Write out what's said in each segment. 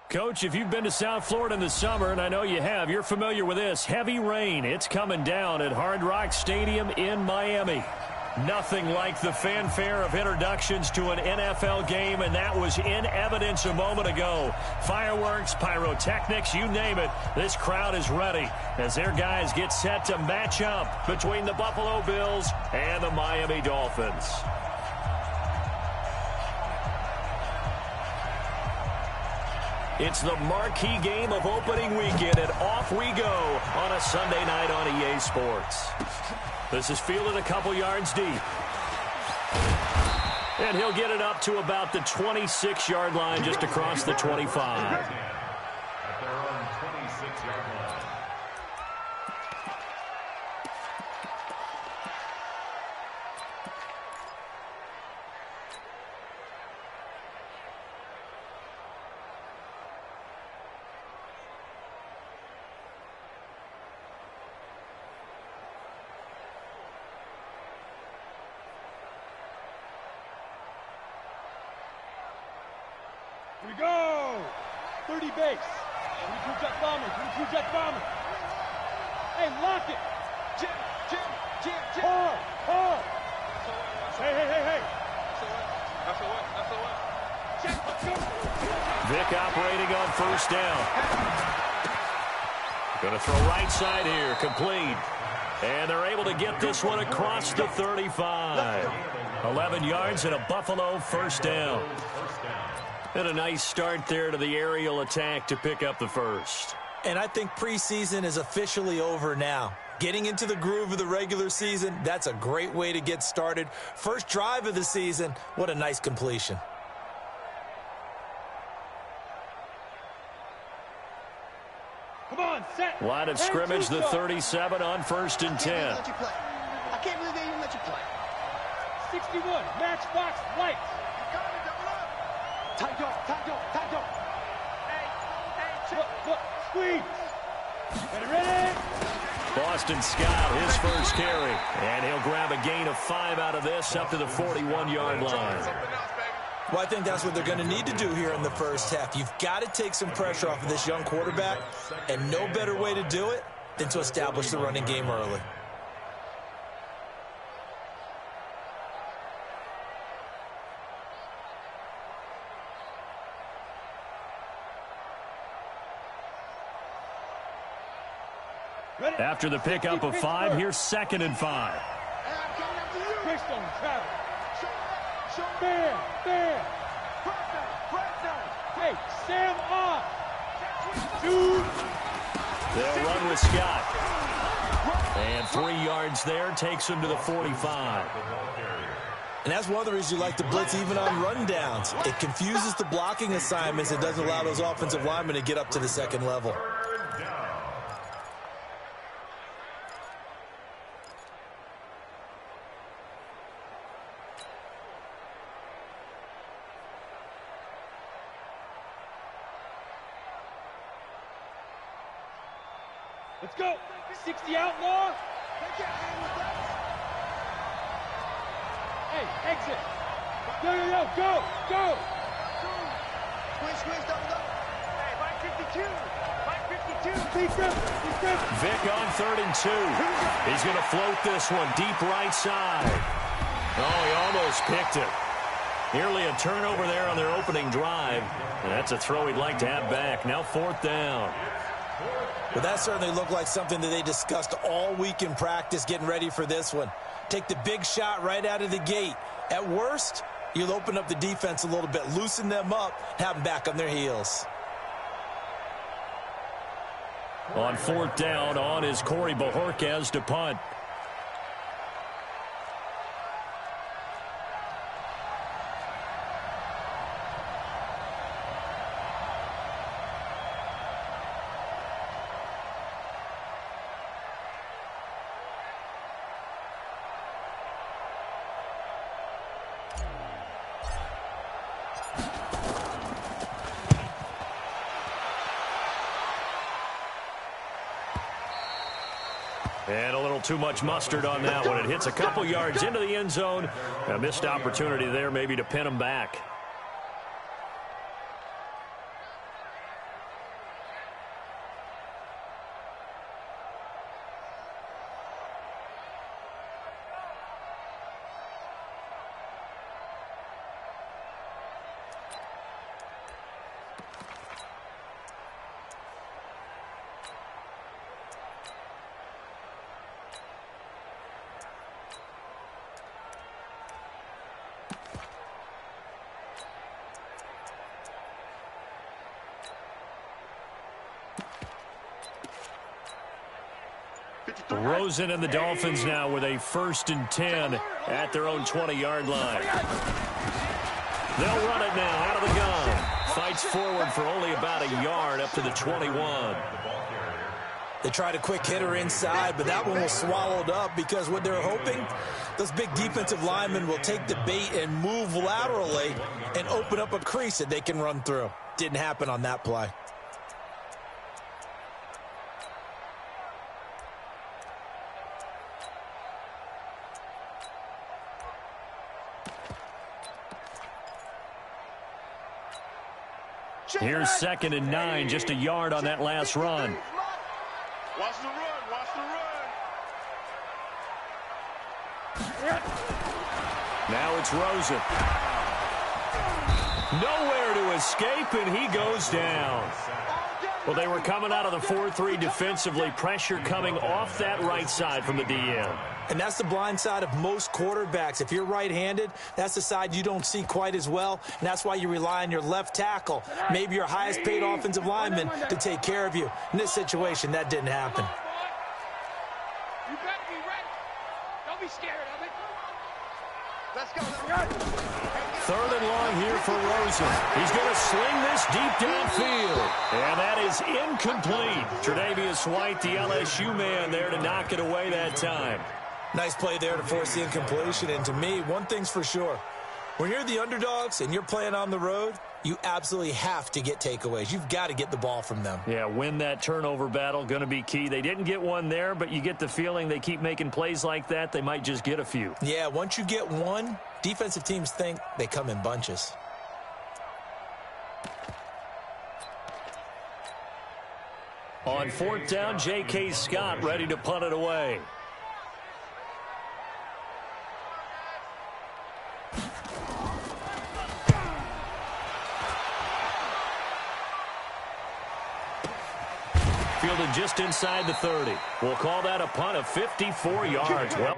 Coach, if you've been to South Florida in the summer, and I know you have, you're familiar with this. Heavy rain. It's coming down at Hard Rock Stadium in Miami. Nothing like the fanfare of introductions to an NFL game, and that was in evidence a moment ago. Fireworks, pyrotechnics, you name it. This crowd is ready as their guys get set to match up between the Buffalo Bills and the Miami Dolphins. It's the marquee game of opening weekend, and off we go on a Sunday night on EA Sports. This is fielded a couple yards deep. And he'll get it up to about the 26-yard line, just across the 25. At their own 26-yard line. Here we go! 30 base. 22 jet bomber, 22 jet bomber. Hey, lock it! Jim! Hard! Hey! That's a what? Vic operating on first down. Going to throw right side here, complete. And they're able to get this one across the 35. 11 yards and a Buffalo first down. And a nice start there to the aerial attack to pick up the first. And I think preseason is officially over now. Getting into the groove of the regular season, that's a great way to get started. First drive of the season, what a nice completion. Come on, set! Line of scrimmage, the 37 on first and 10. I can't believe they even let you play. 61, matchbox lights. Tight door. Look, squeeze. Ready? Boston Scott, his first carry. And he'll grab a gain of 5 out of this up to the 41-yard line. Well, I think that's what they're going to need to do here in the first half. You've got to take some pressure off of this young quarterback, and no better way to do it than to establish the running game early. After the pickup of 5, here's 2nd and 5. Chris on travel. Fair. Hey, Sam off. Dude. They'll run with Scott. And 3 yards there takes him to the 45. And that's one of the reasons you like to blitz even on run downs. It confuses the blocking assignments. It doesn't allow those offensive linemen to get up to the second level. Let's go. 60 outlaw. Hey, exit. Go. Squeeze, double. Hey, 552. Vic on 3rd and 2. He's going to float this one deep right side. Oh, he almost picked it. Nearly a turnover there on their opening drive. And that's a throw he'd like to have back. Now 4th down. Well, that certainly looked like something that they discussed all week in practice getting ready for this one. Take the big shot right out of the gate. At worst, you'll open up the defense a little bit, loosen them up, have them back on their heels. On 4th down, on is Corey Bojorquez to punt. And a little too much mustard on that one. It hits a couple yards into the end zone. A missed opportunity there maybe to pin him back. Rosen and the Dolphins now with a 1st and 10 at their own 20-yard line. They'll run it now out of the gun. Fights forward for only about a yard up to the 21. They tried a quick hitter inside, but that one was swallowed up because what they're hoping, those big defensive linemen will take the bait and move laterally and open up a crease that they can run through. Didn't happen on that play. Here's 2nd and 9, just a yard on that last run. Watch the run. Watch the run. Now it's Rosen. Nowhere to escape, and he goes down. Well, they were coming out of the 4-3 defensively. Pressure coming off that right side from the DN. And that's the blind side of most quarterbacks. If you're right-handed, that's the side you don't see quite as well, and that's why you rely on your left tackle, maybe your highest-paid offensive lineman, to take care of you. In this situation, that didn't happen. You better be ready. Don't be scared of it. Let's go. 3rd and long here for Rosen. He's going to sling this deep downfield. And that is incomplete. Tre'Davious White, the LSU man, there to knock it away that time. Nice play there to force the incompletion. And to me, one thing's for sure. When you're the underdogs and you're playing on the road, you absolutely have to get takeaways. You've got to get the ball from them. Yeah, win that turnover battle, going to be key. They didn't get one there, but you get the feeling they keep making plays like that, they might just get a few. Yeah, once you get one, defensive teams think they come in bunches. On 4th down, J.K. Scott ready to punt it away. Fielded just inside the 30. We'll call that a punt of 54 yards. Well,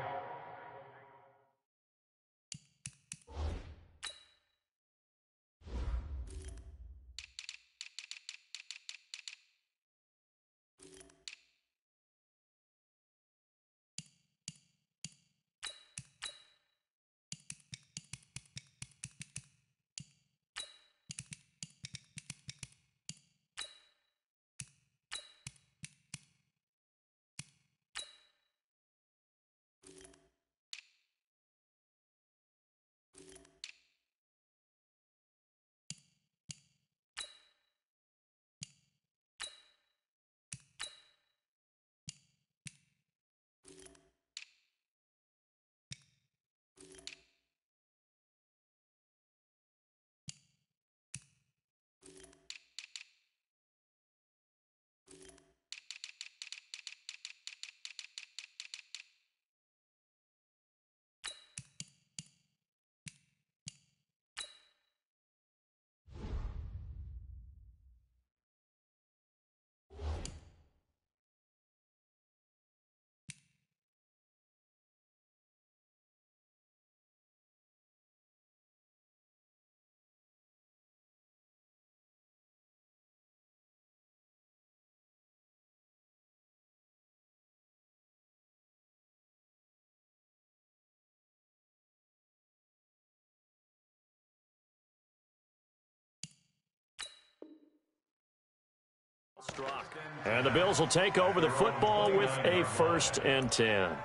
and the Bills will take over the football with a 1st and 10.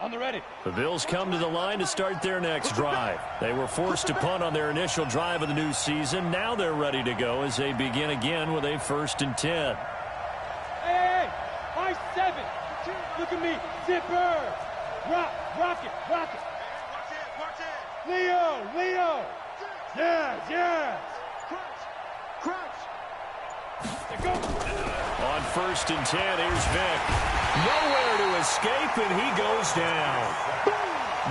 On the ready. The Bills come to the line to start their next drive. They were forced to punt on their initial drive of the new season. Now they're ready to go as they begin again with a 1st and 10. Hey, high 7. Look at me. Zipper. Rock it. March in, march in. Leo. Yes. Crunch. Go. On 1st and 10, here's Vick. Nowhere to escape, and he goes down.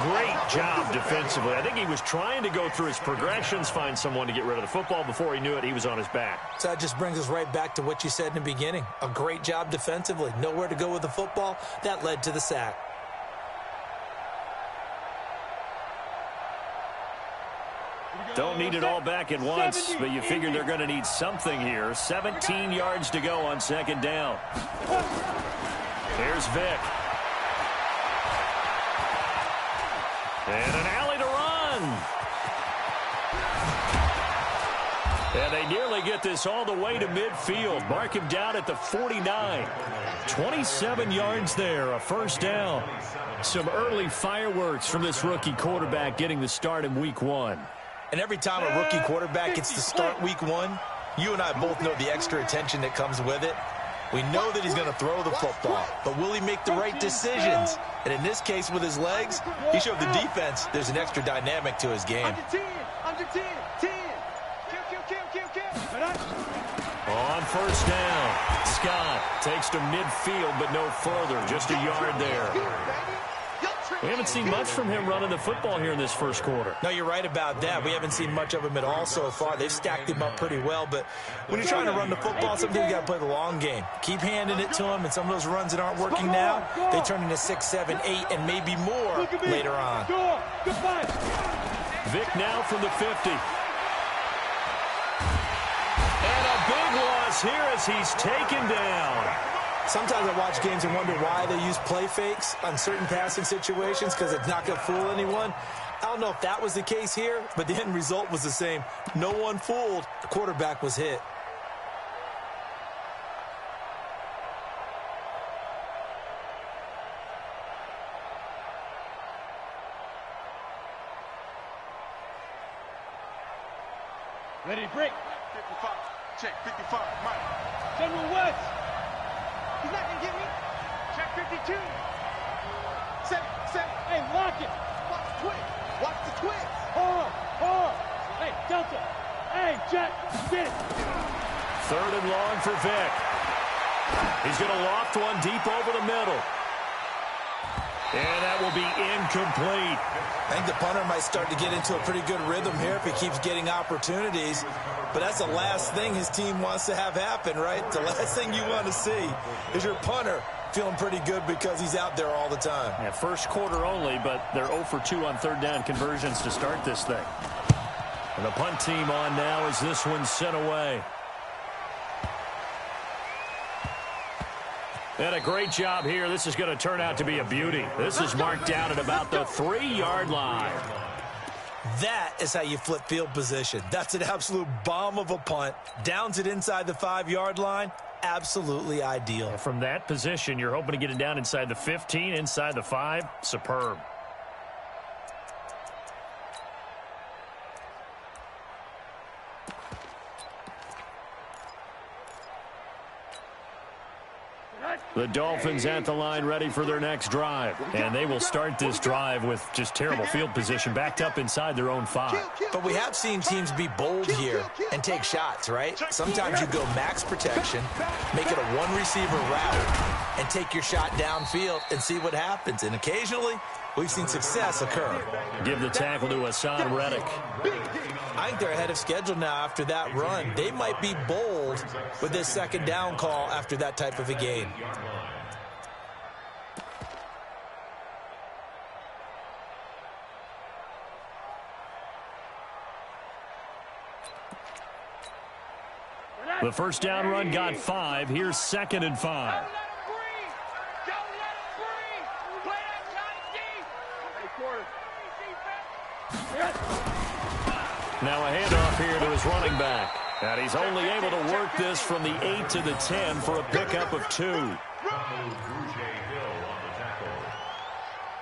Great job defensively. I think he was trying to go through his progressions, find someone to get rid of the football. Before he knew it, he was on his back. So that just brings us right back to what you said in the beginning. A great job defensively. Nowhere to go with the football. That led to the sack. Don't need it all back at once, but you figure they're going to need something here. 17 yards to go on second down. Here's Vic. And an alley to run. And they nearly get this all the way to midfield. Mark him down at the 49. 27 yards there, a first down. Some early fireworks from this rookie quarterback getting the start in week 1. And every time a rookie quarterback gets to start week 1, you and I both know the extra attention that comes with it. We know that he's going to throw the football, but will he make the right decisions? And in this case, with his legs, he showed the defense there's an extra dynamic to his game. Under 10. Kill. On first down, Scott takes to midfield, but no further, just a yard there. We haven't seen much from him running the football here in this first quarter. No, you're right about that. We haven't seen much of him at all so far. They've stacked him up pretty well, but when you're trying to run the football, sometimes you got to play the long game. Keep handing it to him, and some of those runs that aren't working now, they turn into 6, 7, 8, and maybe more later on. Vic now from the 50. And a big loss here as he's taken down. Sometimes I watch games and wonder why they use play fakes on certain passing situations, because it's not going to fool anyone. I don't know if that was the case here, but the end result was the same. No one fooled. The quarterback was hit. Ready to break. 55. Check 55. Mike. General West. He's not going to get me. Check 52. Set it. Hey, lock it. Watch the twist. Watch the twist. Hold. Hey, Delta. Hey, Jet. Get it. Third and long for Vic. He's going to loft one deep over the middle. And that will be incomplete. I think the punter might start to get into a pretty good rhythm here if he keeps getting opportunities. But that's the last thing his team wants to have happen, right? The last thing you want to see is your punter feeling pretty good because he's out there all the time. Yeah, first quarter only, but they're 0 for 2 on third down conversions to start this thing. And the punt team on now as this one's sent away. And a great job here. This is going to turn out to be a beauty. This is marked down at about the 3-yard line. That is how you flip field position. That's an absolute bomb of a punt. Downs it inside the 5-yard line. Absolutely ideal. From that position, you're hoping to get it down inside the 15, inside the 5. Superb. The Dolphins at the line ready for their next drive. And they will start this drive with just terrible field position backed up inside their own 5. But we have seen teams be bold here and take shots, right? Sometimes you go max protection, make it a one-receiver route, and take your shot downfield and see what happens. And occasionally, we've seen success occur. Give the tackle to Hassan Reddick. I think they're ahead of schedule now after that run. They might be bold with this second down call after that type of a game. The first down run got 5. Here's 2nd and 5. Now a handoff here to his running back. And he's only able to work this from the 8 to the 10 for a pickup of 2.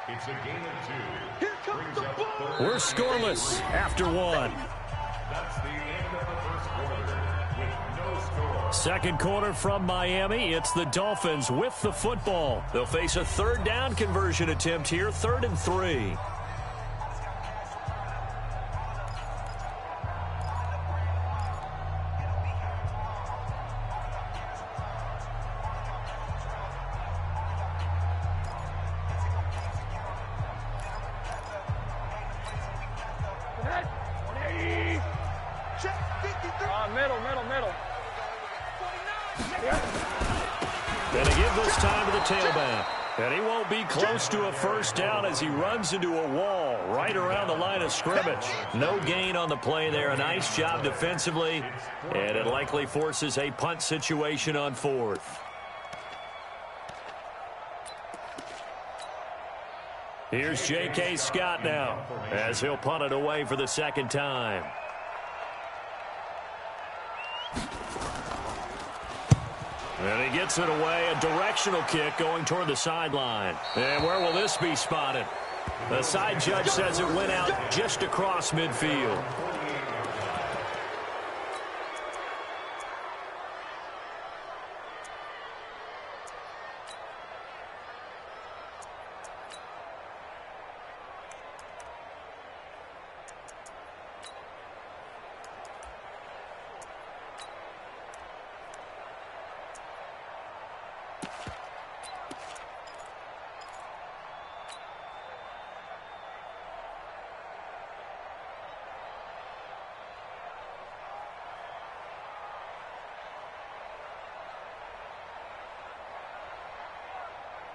It's a gain of 2. Here comes the ball. We're scoreless after 1. That's the end of the first quarter with no score. Second quarter from Miami. It's the Dolphins with the football. They'll face a third down conversion attempt here, 3rd and 3. Gonna give this time to the tailback. And he won't be close to a first down as he runs into a wall right around the line of scrimmage. No gain on the play there. A nice job defensively. And it likely forces a punt situation on fourth. Here's J.K. Scott now as he'll punt it away for the second time. And he gets it away, a directional kick going toward the sideline. And where will this be spotted? The side judge says it went out just across midfield.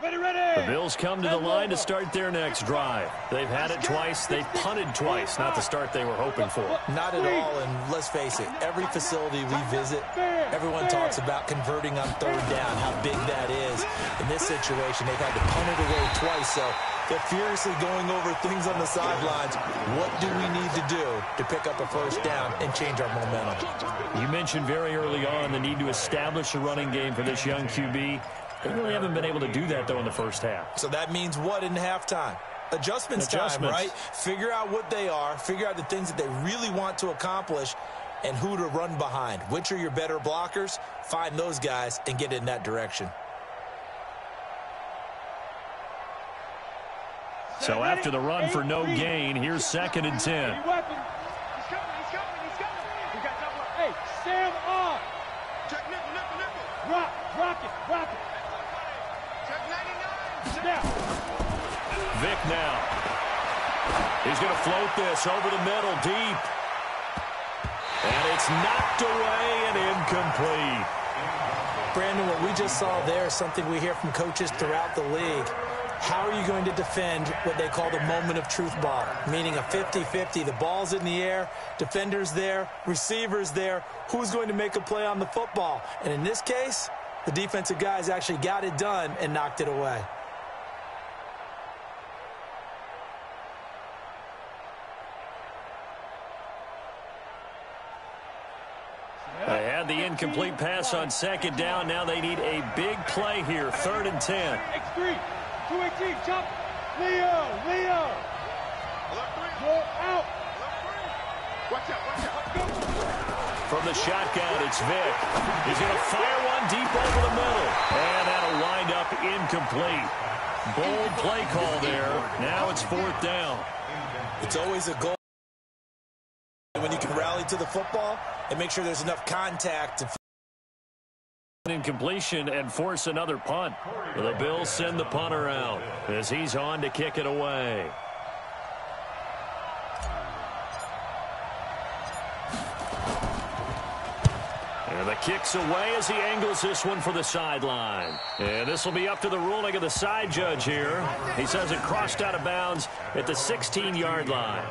The Bills come to the line to start their next drive. They've had it twice. They've punted twice. Not the start they were hoping for. Not at all, and let's face it, every facility we visit, everyone talks about converting on third down, how big that is. In this situation, they've had to punt it away twice, so they're furiously going over things on the sidelines. What do we need to do to pick up a first down and change our momentum? You mentioned very early on the need to establish a running game for this young QB. They really haven't been able to do that, though, in the first half. So that means what in halftime? Adjustments time, right? Figure out what they are, figure out the things that they really want to accomplish, and who to run behind. Which are your better blockers? Find those guys and get in that direction. So after the run for no gain, here's 2nd and 10. He's coming. Hey, Sam off. Check nickel. Rock it. Check 99. Now. Vic now. He's going to float this over the middle, deep. And it's knocked away and incomplete. Brandon, what we just saw there is something we hear from coaches throughout the league. How are you going to defend what they call the moment of truth ball, meaning a 50-50? The ball's in the air, defender's there, receiver's there. Who's going to make a play on the football? And in this case, the defensive guys actually got it done and knocked it away. They had the incomplete pass on 2nd down. Now they need a big play here, 3rd and 10. X3, 218, jump. Leo. Go out. Watch out. From the shotgun, it's Vic. He's going to fire one deep over the middle. And that'll wind up incomplete. Bold play call there. Now it's 4th down. It's always a goal when you can rally to the football and make sure there's enough contact to incompletion and force another punt. The Bills send the punter out as he's on to kick it away. And the kick's away as he angles this one for the sideline. And this will be up to the ruling of the side judge here. He says it crossed out of bounds at the 16-yard line.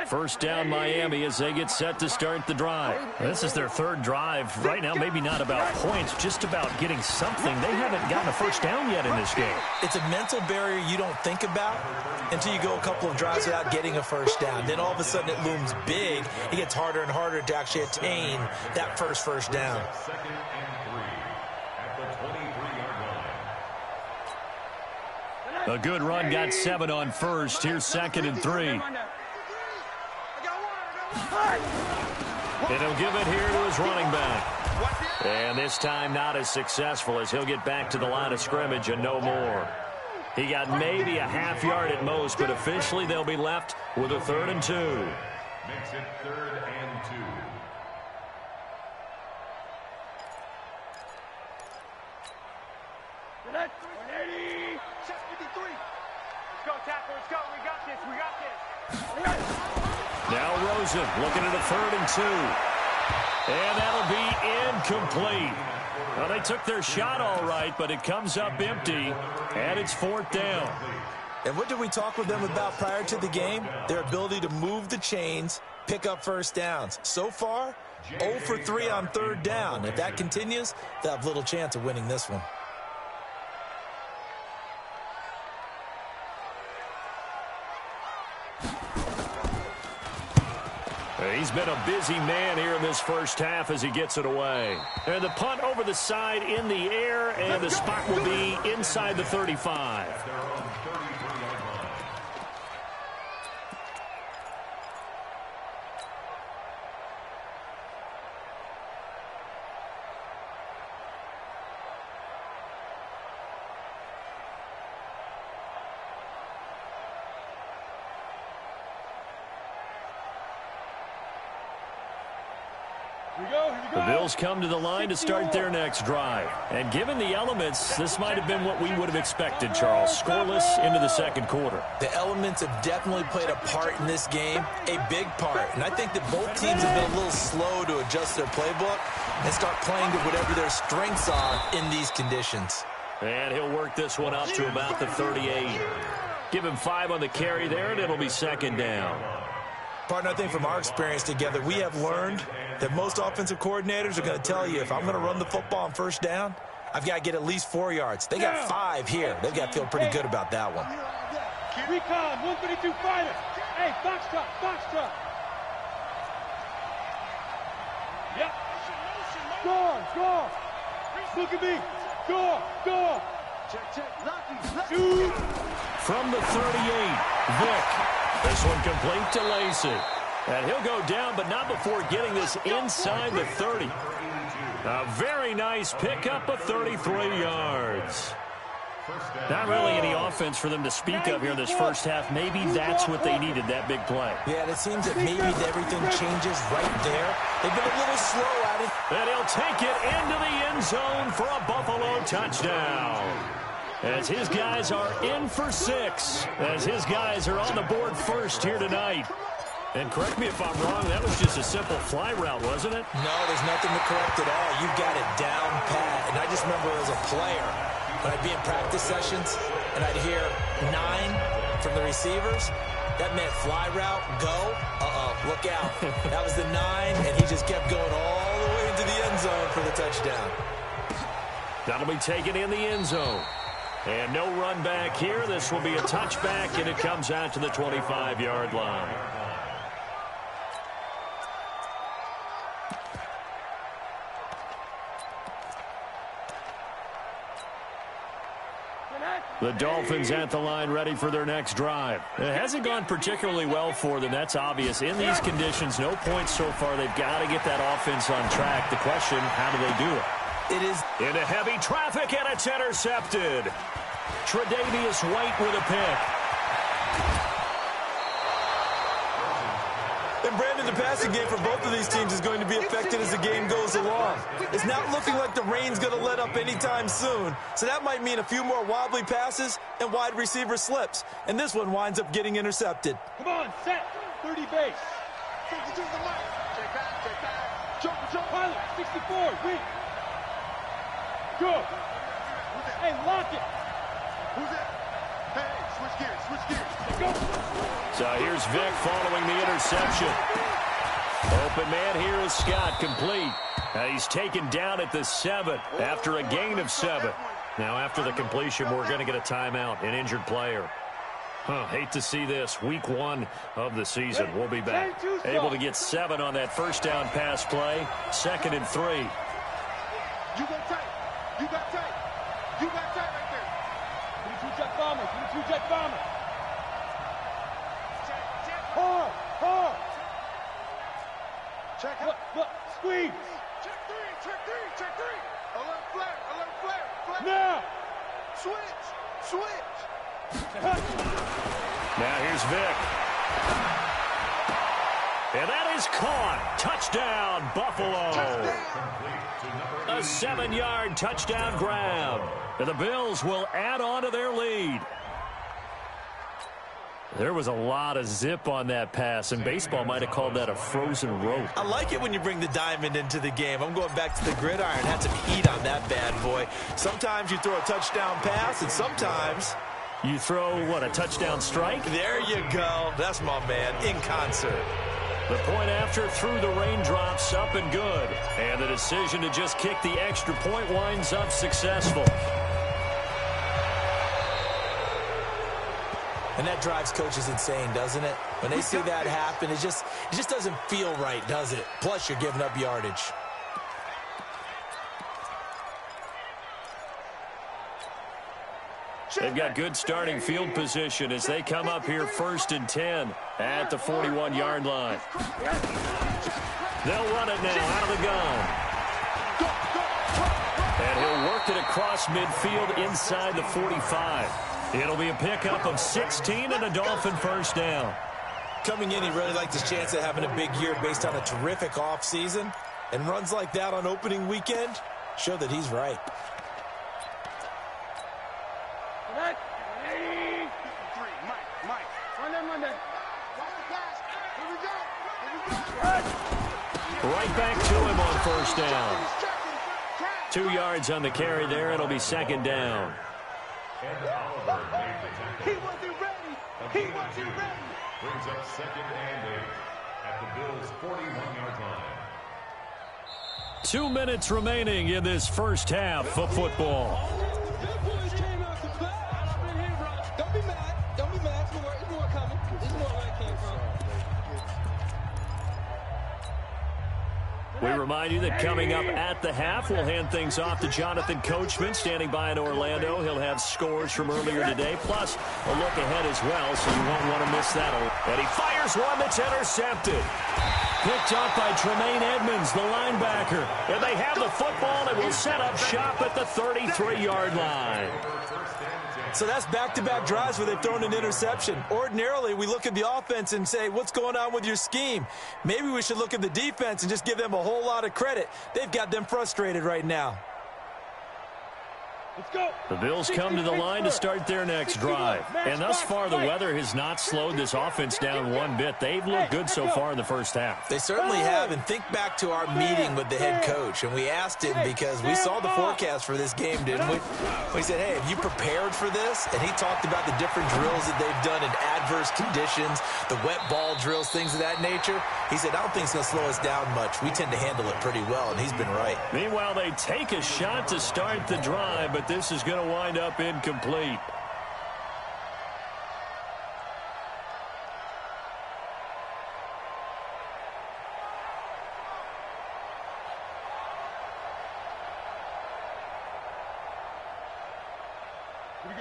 First down Miami as they get set to start the drive. This is their 3rd drive. Right now, maybe not about points, just about getting something. They haven't gotten a first down yet in this game. It's a mental barrier you don't think about until you go a couple of drives without getting a first down. Then all of a sudden it looms big. It gets harder and harder to actually attain that first down. 2nd and 3 at the 23-yard line. A good run got 7 on first. Here's 2nd and 3. And he'll give it here to his running back. And this time not as successful as he'll get back to the line of scrimmage and no more. He got maybe a half yard at most, but officially they'll be left with a 3rd and 2. Makes it 3rd and 2. Rosen looking at a 3rd and 2. And that'll be incomplete. Well, they took their shot all right, but it comes up empty, and it's 4th down. And what did we talk with them about prior to the game? Their ability to move the chains, pick up first downs. So far, 0 for 3 on 3rd down. If that continues, they'll have little chance of winning this one. He's been a busy man here in this first half as he gets it away. And the punt over the side in the air, and the spot will be inside the 35. The Bills come to the line to start their next drive. And given the elements, this might have been what we would have expected, Charles. Scoreless into the 2nd quarter. The elements have definitely played a part in this game, a big part. And I think that both teams have been a little slow to adjust their playbook and start playing to whatever their strengths are in these conditions. And he'll work this one up to about the 38. Give him 5 on the carry there, and it'll be 2nd down. Partner, I think from our experience together, we have learned that most offensive coordinators are going to tell you, if I'm going to run the football on 1st down, I've got to get at least 4 yards. They got 5 here. They've got to feel pretty good about that one. Recon, 132 fighter. Hey, box truck. Yep. Score. Look at me. Score. Check. Shoot. From the 38, Vick. This one complete to Lacey. And he'll go down, but not before getting this inside the 30. A very nice pickup of 33 yards. Not really any offense for them to speak of here in this first half. Maybe that's what they needed, that big play. Yeah, it seems that maybe everything changes right there. They've been a little slow at it. And he'll take it into the end zone for a Buffalo touchdown. As his guys are in for 6. As his guys are on the board first here tonight. And correct me if I'm wrong, that was just a simple fly route, wasn't it? No, there's nothing to correct at all. You've got it down pat. And I just remember as a player, when I'd be in practice sessions and I'd hear 9 from the receivers, that meant fly route, go, look out. That was the 9, and he just kept going all the way into the end zone for the touchdown. That'll be taken in the end zone. And no run back here. This will be a touchback, and it comes out to the 25-yard line. The Dolphins at the line ready for their next drive. It hasn't gone particularly well for them. That's obvious. In these conditions, no points so far. They've got to get that offense on track. The question, how do they do it? It is into heavy traffic, and it's intercepted. Tre'Davious White with a pick. And Brandon, the passing game for both of these teams is going to be affected as the game goes along. It's not looking like the rain's going to let up anytime soon. So that might mean a few more wobbly passes and wide receiver slips. And this one winds up getting intercepted. Come on, set. 30 base. Check back. Jump. Pilot, 64, weak. Good. Hey, lock it. Who's that? Hey, switch gears. Go. So here's Vick following the interception. Open man here is Scott, complete. He's taken down at the 7 after a gain of 7. Now after the completion, we're going to get a timeout, an injured player. Hate to see this. Week 1 of the season. We'll be back. Able to get 7 on that first down pass play. 2nd and 3. You go tight. You got tight right there. 22 jet bomber. Hard. Check. Look, squeeze. Check 3. Alert flare. Now. Switch. Now here's Vick. And that is caught. Touchdown, Buffalo. A 7-yard touchdown grab. And the Bills will add on to their lead. There was a lot of zip on that pass, and baseball might have called that a frozen rope. I like it when you bring the diamond into the game. I'm going back to the gridiron. Had some heat on that bad boy. Sometimes you throw a touchdown pass, and sometimes you throw, what, a touchdown strike? There you go. That's my man, in concert. The point after through the raindrops, up and good. And the decision to just kick the extra point winds up successful. And that drives coaches insane, doesn't it? When they see that happen, it just doesn't feel right, does it? Plus, you're giving up yardage. They've got good starting field position as they come up here 1st and 10 at the 41-yard line. They'll run it now out of the gun. And he'll work it across midfield inside the 45. It'll be a pickup of 16 and a Dolphin first down. Coming in, he really liked his chance of having a big year based on a terrific offseason. And runs like that on opening weekend show that he's right. Right back to him on first down. 2 yards on the carry there. It'll be 2nd down. He wasn't ready. He wasn't ready. Brings up 2nd and 8 at the Bills' 41-yard line. 2 minutes remaining in this first half of football. Don't be mad. Don't be mad. There's more coming. There's more where I came from. We remind you that coming up at the half, we'll hand things off to Jonathan Coachman, standing by in Orlando. He'll have scores from earlier today, plus a look ahead as well, so you won't want to miss that. And he fires one that's intercepted. Picked up by Tremaine Edmonds, the linebacker. And they have the football and will set up shop at the 33-yard line. So that's back-to-back drives where they've thrown an interception. Ordinarily, we look at the offense and say, what's going on with your scheme? Maybe we should look at the defense and just give them a whole lot of credit. They've got them frustrated right now. Let's go. The Bills come to the line to start their next drive. And thus far, the weather has not slowed this offense down one bit. They've looked good so far in the first half. They certainly have. And think back to our meeting with the head coach. And we asked him because we saw the forecast for this game, didn't we? We said, hey, have you prepared for this? And he talked about the different drills that they've done in adverse conditions, the wet ball drills, things of that nature. He said, I don't think it's going to slow us down much. We tend to handle it pretty well, and he's been right. Meanwhile, they take a shot to start the drive, but this is going to wind up incomplete.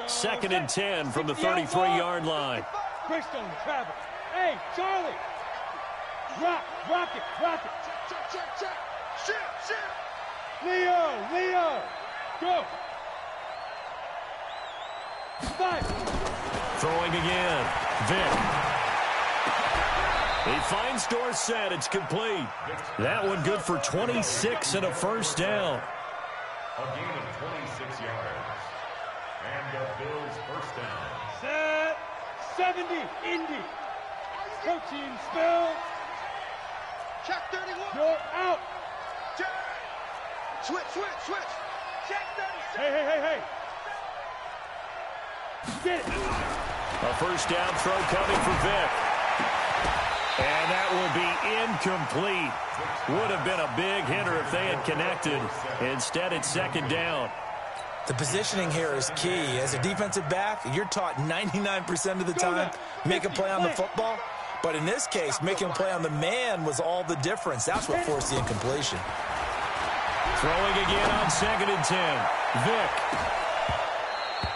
Second and 10 from the 33-yard line. Greystone, travel. Hey, Charlie. Rock it. Check. Shit. Leo. Go. 5. Throwing again. Vick. He finds Dorsett. It's complete. That one good for 26 and a first down. A gain of 26 yards. And the Bills' first down. Set. 70. Indy. Protein spill. Check 31. You're out. Check. Switch. Check 36. Hey. Get it. A first down throw coming for Vick. And that will be incomplete. Would have been a big hitter if they had connected. Instead, it's second down. The positioning here is key. As a defensive back, you're taught 99% of the time, make a play on the football. But in this case, making a play on the man was all the difference. That's what forced the incompletion. Throwing again on 2nd and 10. Vick.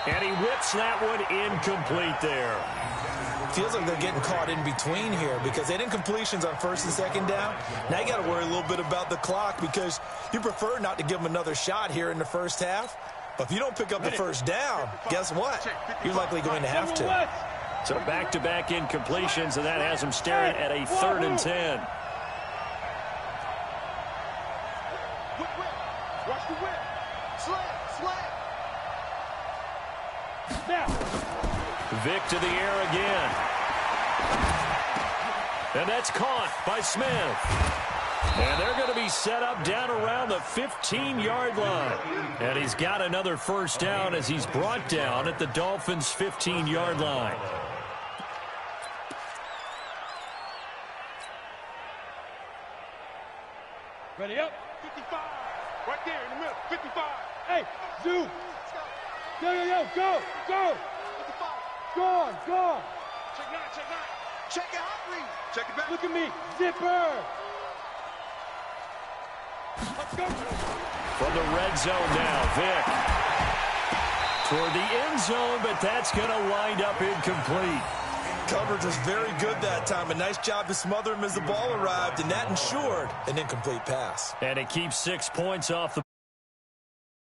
And he whips that one incomplete there. Feels like they're getting caught in between here because they had incompletions on 1st and 2nd down. Now you got to worry a little bit about the clock because you prefer not to give them another shot here in the first half. But if you don't pick up the first down, guess what? You're likely going to have to. So back-to-back incompletions, and that has them staring at a 3rd and 10. Whip. Watch the whip. Slam. Now. Vick to the air again. And that's caught by Smith. And they're going to be set up down around the 15-yard line. And he's got another first down as he's brought down at the Dolphins' 15-yard line. Ready up. 55. Right there in the middle. 55. Hey, Zoo. Yo, go. 55. Gone. Check 9, check 9. Check it out, read. Check it back. Look at me. Zipper. Let's go. From the red zone now, Vick. Toward the end zone, but that's going to wind up incomplete. Coverage was very good that time. A nice job to smother him as the ball arrived, and that ensured an incomplete pass. And it keeps 6 points off the